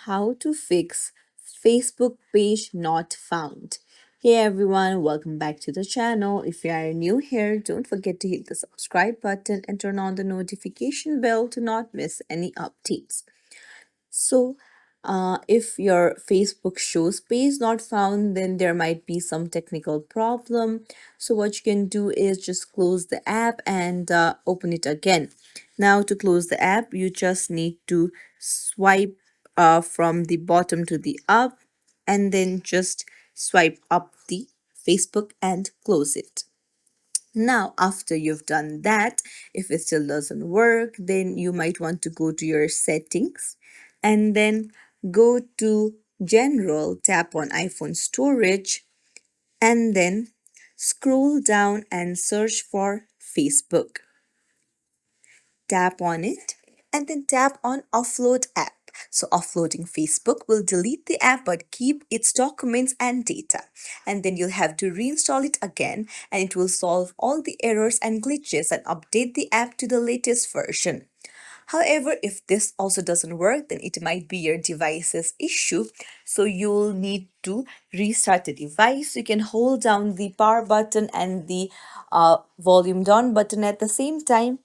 how to fix Facebook page not found. Hey everyone, welcome back to the channel. If you are new here, don't forget to hit the subscribe button and turn on the notification bell to not miss any updates. So, if your Facebook shows page not found, then there might be some technical problem. So, what you can do is just close the app and open it again. Now, to close the app, you just need to swipe from the bottom to the up and then just swipe up the Facebook and close it. Now, after you've done that, if it still doesn't work, then you might want to go to your settings and then go to General, tap on iPhone storage, and then scroll down and search for Facebook. Tap on it and then tap on Offload app. So, offloading Facebook will delete the app but keep its documents and data. And then you'll have to reinstall it again, and it will solve all the errors and glitches and update the app to the latest version. However, if this also doesn't work, then it might be your device's issue. So you'll need to restart the device. You can hold down the power button and the volume down button at the same time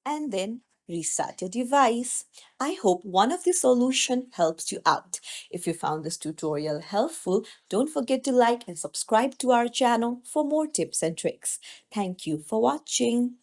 and then restart your device. I hope one of the solution helps you out. If you found this tutorial helpful, don't forget to like and subscribe to our channel for more tips and tricks. Thank you for watching.